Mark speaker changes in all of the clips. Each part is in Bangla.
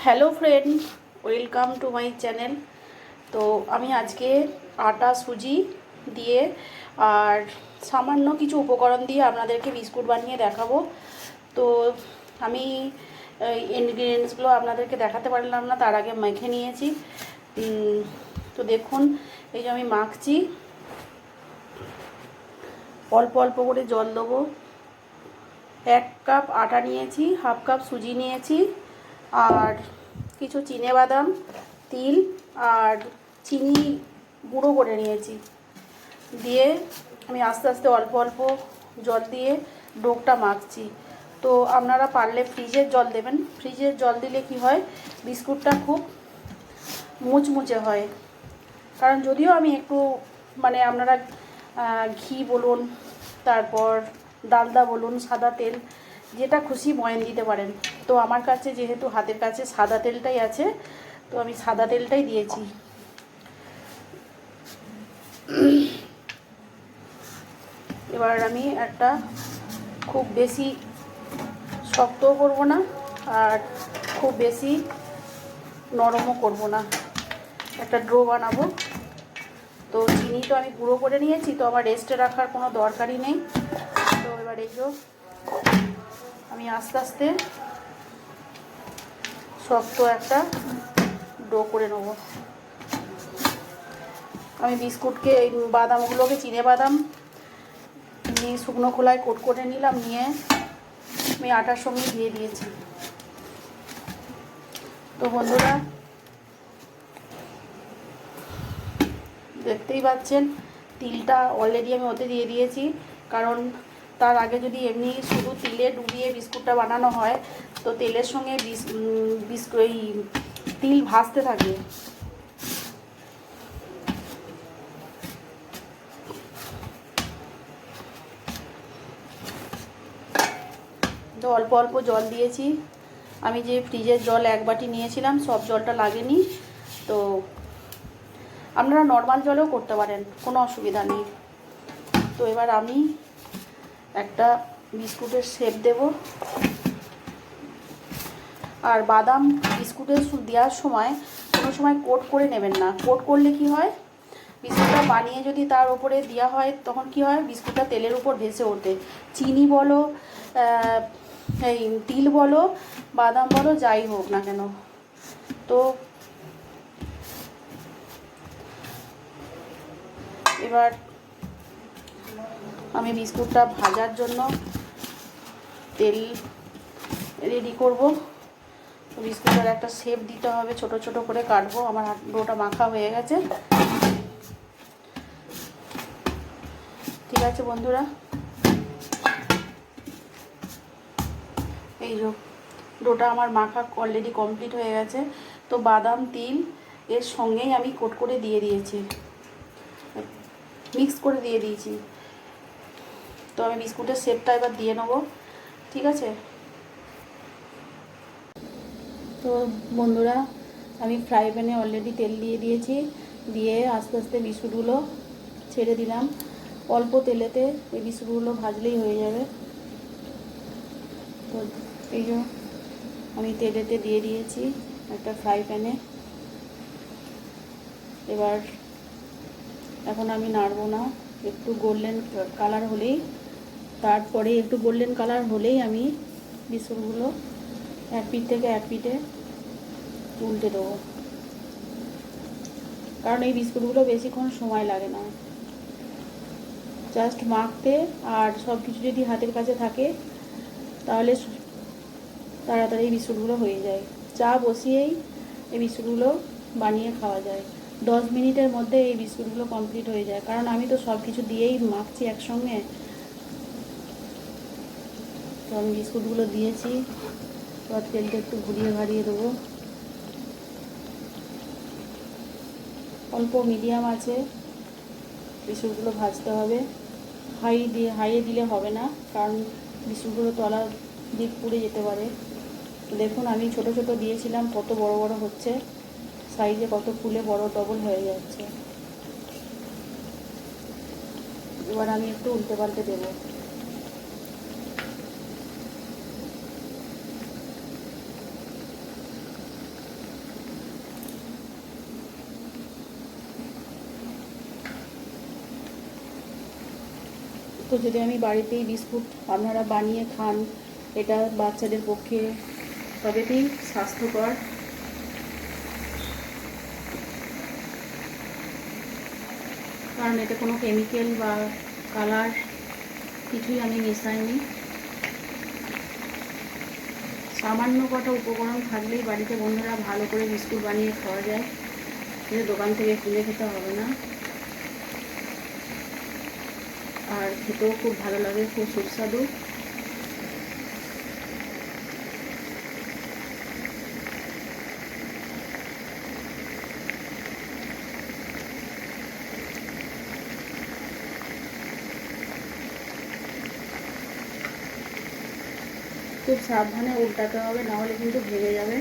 Speaker 1: Hello friend, welcome to my channel. তো আমি আজকে আটা সুজি দিয়ে আর সামান্য কিছু উপকরণ দিয়ে আপনাদেরকে বিস্কুট বানিয়ে দেখাবো। তো আমি ইনগ্রিডিয়েন্টসগুলো আপনাদেরকে দেখাতে পারলাম না, তার আগে মেখে নিয়েছি। তো দেখুন, এই যে আমি মাখছি, অল্প অল্প করে জল দেবো। 1 কাপ আটা নিয়েছি, হাফ কাপ সুজি নিয়েছি, আর কিছু চিনেবাদাম, তিল আর চিনি গুঁড়ো করে নিয়েছি। দিয়ে আমি আস্তে আস্তে অল্প অল্প জল দিয়ে ডোটা মাখছি। তো আপনারা পারলে ফ্রিজের জল দেবেন। ফ্রিজের জল দিলে কি হয়, বিস্কুটটা খুব মুচমুচে হয়। কারণ যদিও আমি একটু আপনারা ঘি বলুন, তারপর ডালদা বলুন, সাদা তেল, যেটা খুশি ময়ান দিতে পারেন। তো আমার কাছে যেহেতু হাতের কাছে সাদা তেলটাই আছে, তো আমি সাদা তেলটাই দিয়েছি। এবার আমি একটা খুব বেশি শক্তও করব না, আর খুব বেশি নরমও করব না, একটা ডো বানাবো। তো চিনি তো আমি গুঁড়ো করে নিয়েছি, তো আমার রেস্টে রাখার কোনো দরকারই নেই। তো এবার এই যে আমি আস্তে আস্তে শক্ত একটা ডো করে নেব। আমি বিস্কুটকে, এই বাদামগুলোকে, চিনে বাদাম নিয়ে শুকনো খোলায় কোট করে নিলাম, নিয়ে আমি আটার সঙ্গে দিয়ে দিয়েছি। তো বন্ধুরা দেখতেই পাচ্ছেন, তিলটা অলরেডি আমি ওতে দিয়ে দিয়েছি। কারণ তার আগে যদি এমনি শুধু তিলে ডুবিয়ে বিস্কুটটা বানানো হয়, তো তেলের সঙ্গে এই তিল ভাজতে থাকে। তো অল্প অল্প জল দিয়েছি। আমি যে ফ্রিজের জল 1 বাটি নিয়েছিলাম, সব জলটা লাগেনি। তো আপনারা নর্মাল জলেও করতে পারেন, কোনো অসুবিধা নেই। তো এবার আমি একটা বিস্কুটের শেপ দেব। আর বাদাম বিস্কুটে দেওয়ার সময় কোনো সময় কোট করে নেবেন না। কোট করলে কি হয়, বিস্কুটটা বানিয়ে যদি তার উপরে দেওয়া হয়, তখন কি হয়, বিস্কুটটা তেলের উপর ভেসে ওঠে। চিনি বলো, এই তিল বলো, বাদাম বলো, যাই হোক না কেন। তো এবার আমি বিস্কুটটা ভাজার জন্য তেল রেডি করব। তো বিস্কুটের একটা শেপ দিতে হবে, ছোট ছোট করে কাটবো। আমার ডোটা মাখা হয়ে গেছে। ঠিক আছে বন্ধুরা, এই যে ডোটা আমার মাখা অলরেডি কমপ্লিট হয়ে গেছে। তো বাদাম, তিল এর সঙ্গেই আমি কোট করে দিয়ে দিয়েছি, মিক্স করে দিয়ে দিয়েছি। তো আমি বিস্কুটের শেপটা এবার দিয়ে নেবো। ঠিক আছে। তো বন্ধুরা, আমি ফ্রাই প্যানে অলরেডি তেল দিয়ে দিয়েছি, দিয়ে আস্তে আস্তে বিস্কুটগুলো ছেড়ে দিলাম। অল্প তেলেতে এই বিস্কুটগুলো ভাজলেই হয়ে যাবে। তো এই যে আমি তেলেতে দিয়ে দিয়েছি একটা ফ্রাই প্যানে। এবার এখন আমি নাড়বো না, একটু গোল্ডেন কালার হলেই, তারপরে একটু গোল্ডেন কালার হলেই আমি বিস্কুটগুলো এক পিঠ থেকে এক পিঠে উল্টে দেবো। কারণ এই বিস্কুটগুলো বেশিক্ষণ সময় লাগে না, জাস্ট মাখতে। আর সব কিছু যদি হাতের কাছে থাকে, তাহলে তাড়াতাড়ি এই বিস্কুটগুলো হয়ে যায়। চা বসিয়েই এই বিস্কুটগুলো বানিয়ে খাওয়া যায়। 10 মিনিটের মধ্যে এই বিস্কুটগুলো কমপ্লিট হয়ে যায়, কারণ আমি তো সব কিছু দিয়েই মাখছি একসঙ্গে। তো আমি বিস্কুটগুলো দিয়েছি, এবার তেলটা একটু ঘুরিয়ে ঘাড়িয়ে দেবো। অল্প মিডিয়াম আছে বিস্কুটগুলো ভাজতে হবে। হাইয়ে দিলে হবে না, কারণ বিস্কুটগুলো তলার দিক পুড়ে যেতে পারে। দেখুন, আমি ছোট ছোট দিয়েছিলাম, কত বড় বড় হচ্ছে, সাইজে কত ফুলে বড় ডবল হয়ে যাচ্ছে। এবার আমি একটু উল্টে পাল্টে দেবো। তো যদি আমি বাড়িতেই বিস্কুট আপনারা বানিয়ে খান, এটা বাচ্চাদের পক্ষে তবেতেই স্বাস্থ্যকর। কারণ এতে কোনো কেমিক্যাল বা কালার কিছুই আমি মেশাইনি। সামান্য কটা উপকরণ থাকলেই বাড়িতে বন্ধুরা ভালো করে বিস্কুট বানিয়ে খাওয়া যায়, এটা দোকান থেকে কিনে খেতে হবে না। আর খেতেও খুব ভালো লাগে, খুব সুস্বাদু। খুব সাবধানে উল্টাতে হবে, নাহলে কিন্তু ভেঙে যাবে।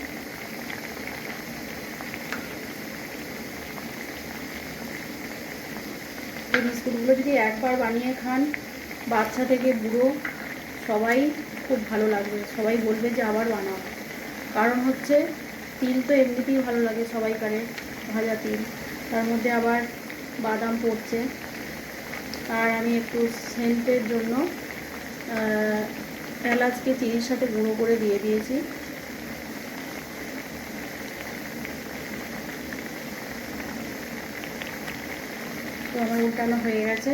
Speaker 1: এই বিস্কুটগুলো যদি একবার বানিয়ে খান, বাচ্চা থেকে বুড়ো সবাই খুব ভালো লাগবে, সবাই বলবে যে আবার বানাও। কারণ হচ্ছে তিল তো এমনিতেই ভালো লাগে সবাইকারে, ভাজা তিল, তার মধ্যে আবার বাদাম পড়ছে। আর আমি একটু সেন্টের জন্য এলাচকে চিনির সাথে গুঁড়ো করে দিয়ে দিয়েছি। তো আমার উল্টানো হয়ে গেছে,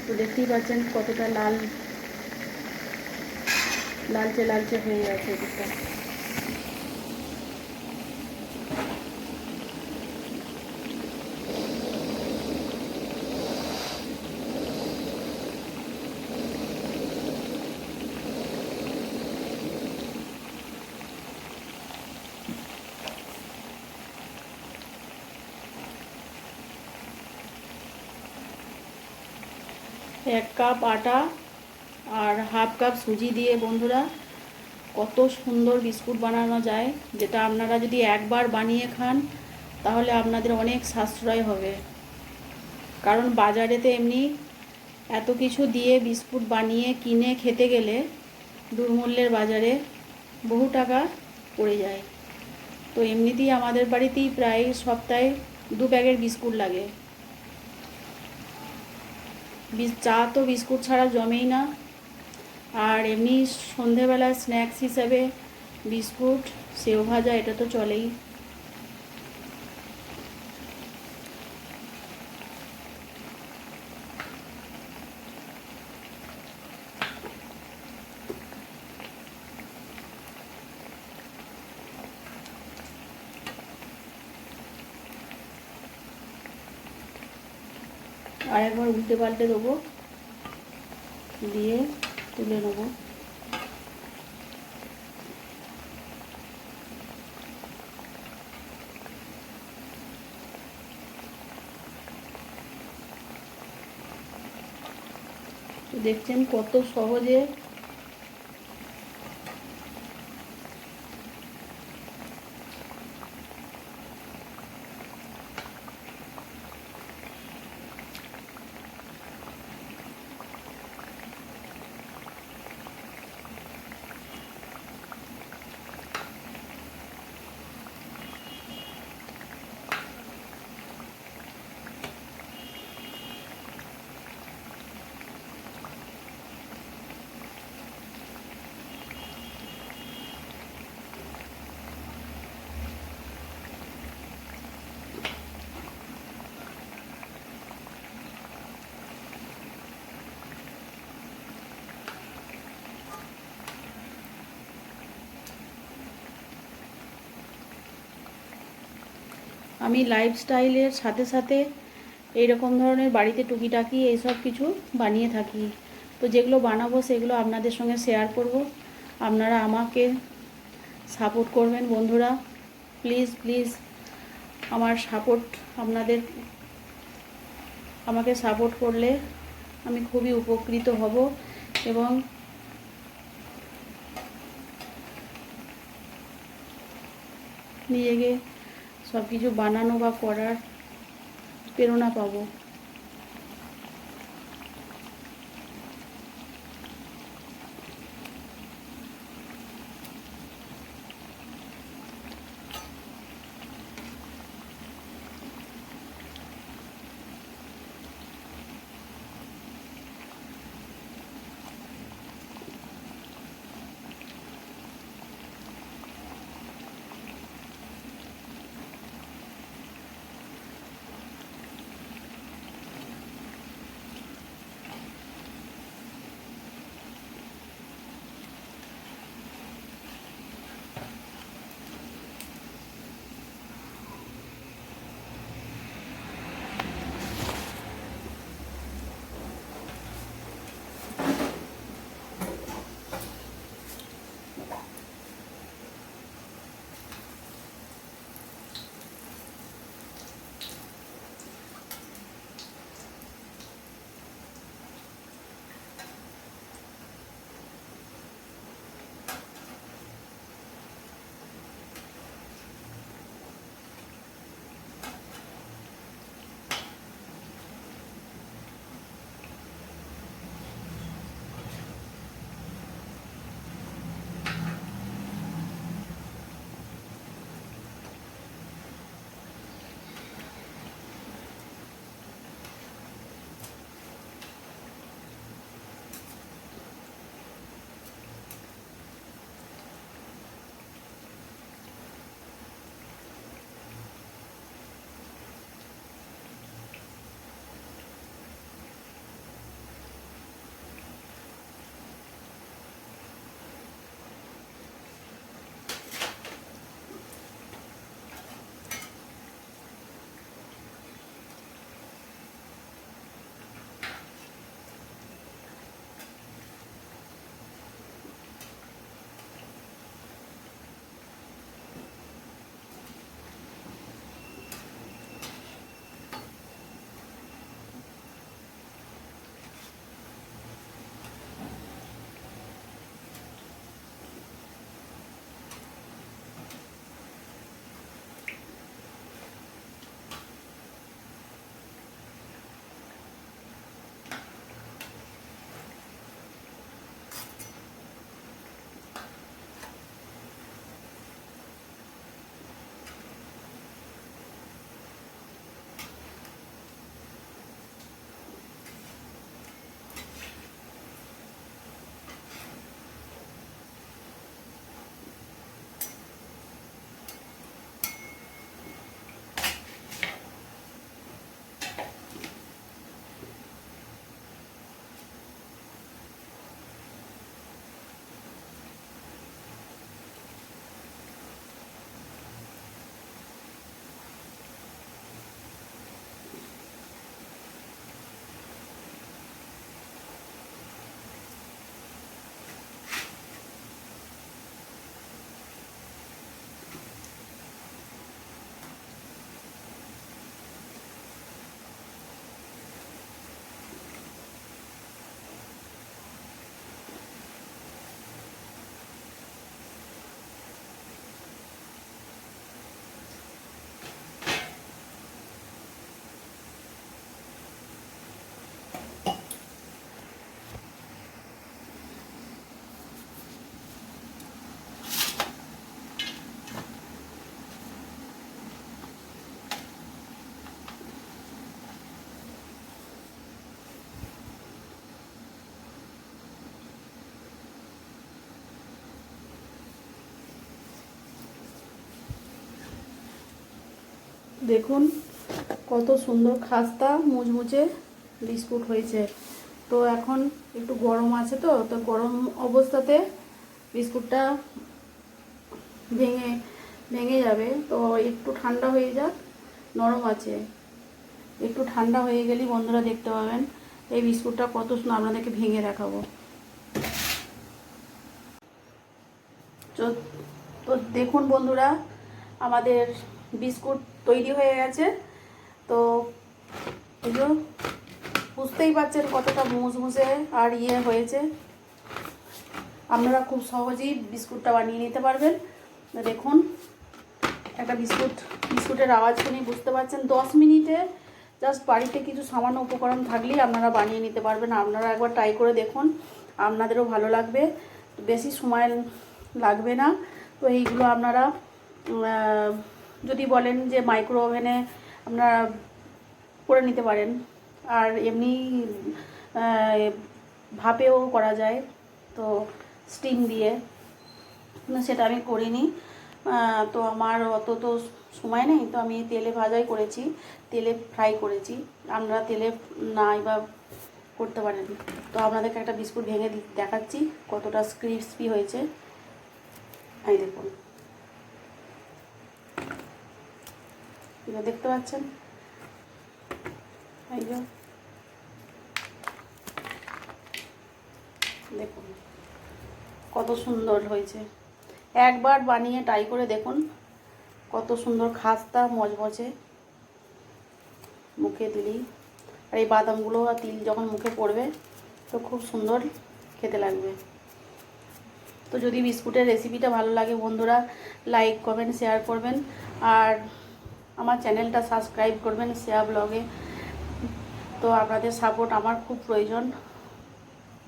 Speaker 1: তো দেখতেই পাচ্ছেন কতটা লালচে লালচে হয়ে গেছে এদিকটা। এক কাপ আটা আর হাফ কাপ সুজি দিয়ে বন্ধুরা কত সুন্দর বিস্কুট বানানো যায়, যেটা আপনারা যদি একবার বানিয়ে খান তাহলে আপনাদের অনেক সাশ্রয় হবে। কারণ বাজারেতে এমনি এত কিছু দিয়ে বিস্কুট বানিয়ে কিনে খেতে গেলে দুর্মূল্যের বাজারে বহু টাকা পড়ে যায়। তো এমনিতেই আমাদের বাড়িতেই প্রায় সপ্তাহে 2 প্যাকেট বিস্কুট লাগে। চা তো বিস্কুট ছাড়া জমেই না। আর এমনি সন্ধেবেলা স্ন্যাক্স হিসাবে বিস্কুট, সেও ভাজা, এটা তো চলেই। আর একবার উল্টে পাল্টে দেবো, দিয়ে তুলে নেবো। তো দেখছেন কত সহজে আমি লাইফস্টাইলের সাথে সাথে এইরকম ধরনের বাড়িতে টুকিটাকি এইসব কিছু বানিয়ে থাকি। তো যেগুলো বানাবো সেগুলো আপনাদের সঙ্গে শেয়ার করব। আপনারা আমাকে সাপোর্ট করবেন বন্ধুরা, প্লিজ প্লিজ আমার সাপোর্ট, আপনাদের আমাকে সাপোর্ট করলে আমি খুবই উপকৃত হব এবং নিজেকে সব কিছু বানানো বা করার প্রেরণা পাবো। দেখুন কত সুন্দর খাস্তা মুচমুচে বিস্কুট হয়েছে। তো এখন একটু গরম আছে, তো তো গরম অবস্থাতে বিস্কুটটা ভেঙে ভেঙে যাবে। তো একটু ঠান্ডা হয়ে যাক, নরম আছে, একটু ঠান্ডা হয়ে গেলেই বন্ধুরা দেখতে পাবেন এই বিস্কুটটা কত সুন্দর। আপনাদেরকে ভেঙে দেখাবো। তো দেখুন বন্ধুরা, আমাদের বিস্কুট তৈরি হয়ে গেছে। তো এগুলো বুঝতেই পারছেন কতটা মুচমুচে আর হয়েছে। আপনারা খুব সহজেই বিস্কুটটা বানিয়ে নিতে পারবেন। দেখুন একটা বিস্কুটের আওয়াজ শুনে বুঝতে পারছেন 10 মিনিটে জাস্ট বাড়িতে কিছু সামান্য উপকরণ থাকলেই আপনারা বানিয়ে নিতে পারবেন। আপনারা একবার ট্রাই করে দেখুন, আপনাদেরও ভালো লাগবে, বেশি সময় লাগবে না। তো এইগুলো আপনারা যদি বলেন যে মাইক্রো ওভেনে আপনারা করে নিতে পারেন, আর এমনি ভাপেও করা যায়, তো স্টিম দিয়ে, সেটা আমি করিনি। তো আমার অত তো সময় নেই, তো আমি তেলে ভাজাই করেছি, তেলে ফ্রাই করেছি। আপনারা তেলে নাই বা করতে পারেন। তো আপনাদেরকে একটা বিস্কুট ভেঙে দেখাচ্ছি কতটা ক্রিস্পি হয়েছে। এই দেখুন, দেখতে পাচ্ছেন, এই যে দেখুন কত সুন্দর হয়েছে। একবার বানিয়ে ট্রাই করে দেখুন, কত সুন্দর খাস্তা মচমচে মুখে দিলেই। আর এই বাদামগুলো আর তিল যখন মুখে পড়বে তো খুব সুন্দর খেতে লাগবে। তো যদি বিস্কুটের রেসিপিটা ভালো লাগে বন্ধুরা, লাইক কমেন্ট শেয়ার করবেন, আর আমার চ্যানেলটা সাবস্ক্রাইব করবেন শ্রেয়া ব্লগে। তো আপনাদের সাপোর্ট আমার খুব প্রয়োজন,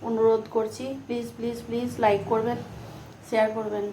Speaker 1: অনুরোধ করছি, প্লিজ প্লিজ প্লিজ লাইক করবেন, শেয়ার করবেন।